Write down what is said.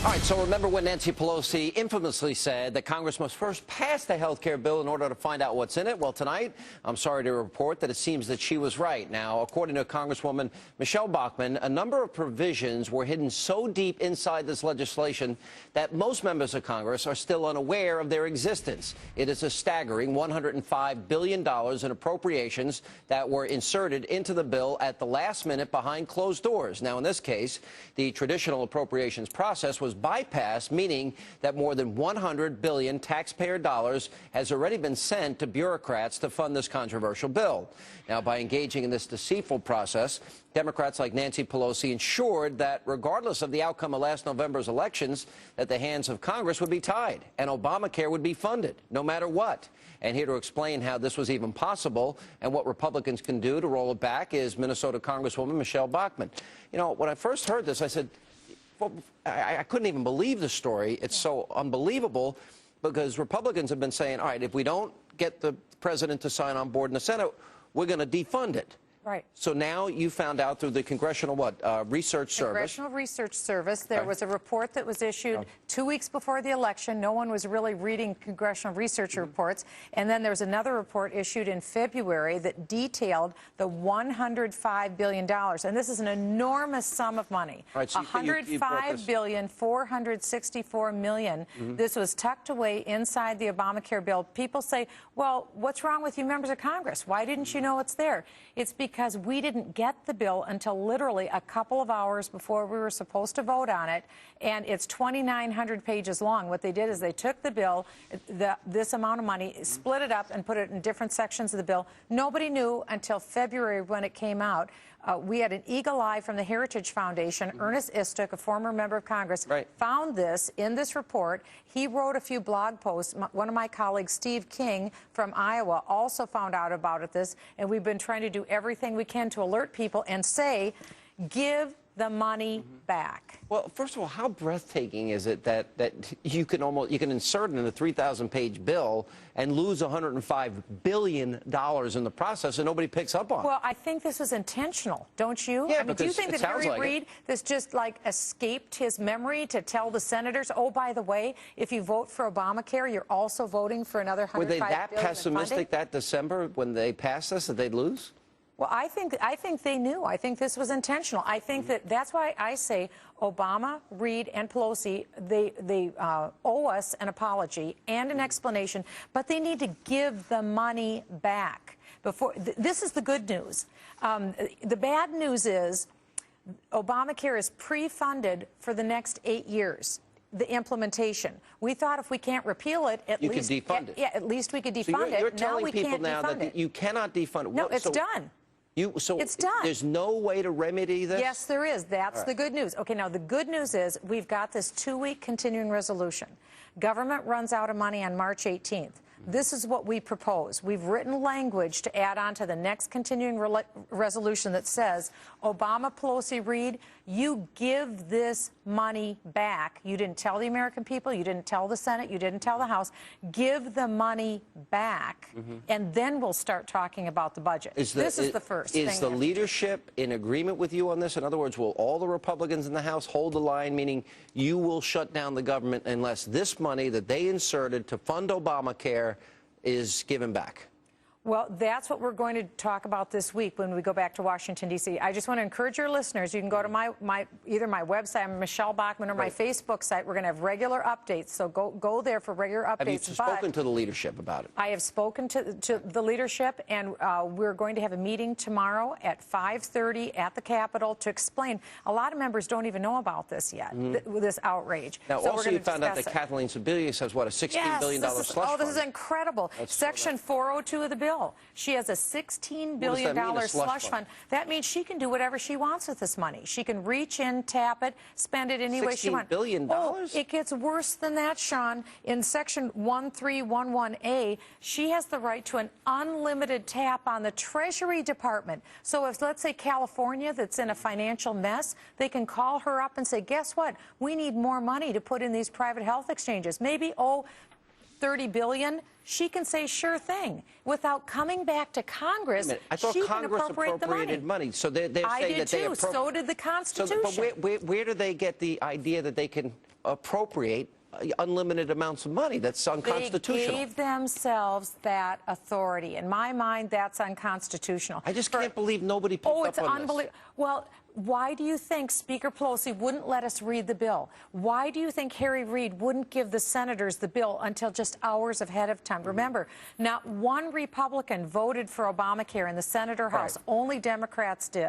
All right, so remember when Nancy Pelosi infamously said that Congress must first pass the health care bill in order to find out what's in it? Well, tonight, I'm sorry to report that it seems that she was right. Now, according to Congresswoman Michelle Bachmann, a number of provisions were hidden so deep inside this legislation that most members of Congress are still unaware of their existence. It is a staggering $105 billion in appropriations that were inserted into the bill at the last minute behind closed doors. Now, in this case, the traditional appropriations process was bypassed, meaning that more than $100 billion taxpayer dollars has already been sent to bureaucrats to fund this controversial bill. Now, by engaging in this deceitful process, Democrats like Nancy Pelosi ensured that regardless of the outcome of last November's elections, that the hands of Congress would be tied and Obamacare would be funded, no matter what. And here to explain how this was even possible and what Republicans can do to roll it back is Minnesota Congresswoman Michelle Bachmann. You know, when I first heard this, I said, well, I couldn't even believe the story. It's so unbelievable because Republicans have been saying, all right, if we don't get the president to sign on board in the Senate, we're going to defund it. Right. So now you found out through the Congressional Research Service. Congressional Research Service. There was a report that was issued 2 weeks before the election. No one was really reading Congressional Research reports. And then there was another report issued in February that detailed the $105 billion. And this is an enormous sum of money. Right, so $105,464 million. This was tucked away inside the Obamacare bill. People say, well, what's wrong with you members of Congress? Why didn't you know it's there? It's because we didn't get the bill until literally a couple of hours before we were supposed to vote on it, and it's 2,900 pages long. What they did is they took the bill, this amount of money, split it up and put it in different sections of the bill. Nobody knew until February when it came out. We had an eagle eye from the Heritage Foundation. Ernest Istook, a former member of Congress, found this in this report. He wrote a few blog posts. One of my colleagues, Steve King from Iowa, also found out about this, and we've been trying to do everything we can to alert people and say, give the money back. Well, first of all, how breathtaking is it that you can insert it in a 3,000-page bill and lose $105 billion in the process and nobody picks up on it? Well, I think this was intentional, don't you? Yeah, I mean, do you think that Harry Reid, this just like escaped his memory to tell the senators, oh, by the way, if you vote for Obamacare, you're also voting for another $105 billion Were they that pessimistic that December when they passed this that they'd lose? Well, I think they knew. I think this was intentional. I think that's why I say Obama, Reid, and Pelosi, they owe us an apology and an explanation, but they need to give the money back. This is the good news. The bad news is Obamacare is pre-funded for the next 8 years. The implementation. We thought if we can't repeal it, at least you could defund it. Yeah, at least we could defund it. You're telling people now that you cannot defund it. No, it's done. It's done. There's no way to remedy this? Yes, there is. That's the good news. Okay, now the good news is we've got this 2-week continuing resolution. Government runs out of money on March 18th. This is what we propose. We've written language to add on to the next continuing resolution that says, Obama, Pelosi, Reid, you give this money back. You didn't tell the American people. You didn't tell the Senate. You didn't tell the House. Give the money back, and then we'll start talking about the budget. This is the first thing. Is the leadership in agreement with you on this? In other words, will all the Republicans in the House hold the line, meaning you will shut down the government unless this money that they inserted to fund Obamacare is given back? Well, that's what we're going to talk about this week when we go back to Washington, D.C. I just want to encourage your listeners. You can go to either my website, Michelle Bachmann, or my Facebook site. We're going to have regular updates, so go there for regular updates. Have you spoken to the leadership about it? I have spoken to the leadership, and we're going to have a meeting tomorrow at 5:30 at the Capitol to explain. A lot of members don't even know about this yet, this outrage. Now, so also you found out that Kathleen Sebelius has, what, a $16 billion slush fund? Oh, this is incredible. Section 402 of the bill. She has a $16 billion slush fund. That means she can do whatever she wants with this money. She can reach in, tap it, spend it any way she wants. $16 billion? Oh, it gets worse than that, Sean. In Section 1311A, she has the right to an unlimited tap on the Treasury Department. So if, let's say, California, that's in a financial mess, they can call her up and say, guess what? We need more money to put in these private health exchanges. Maybe, $30 billion, she can say sure thing without coming back to Congress. I thought she Congress can appropriate the appropriated money. So they're I saying did that they too. So did the Constitution. But where do they get the idea that they can appropriate unlimited amounts of money? That's unconstitutional. They gave themselves that authority. In my mind, that's unconstitutional. I just can't believe nobody picked up on this. Oh, it's unbelievable. Well, why do you think Speaker Pelosi wouldn't let us read the bill? Why do you think Harry Reid wouldn't give the senators the bill until just hours ahead of time? Remember, not one Republican voted for Obamacare in the Senate or House. Right. Only Democrats did.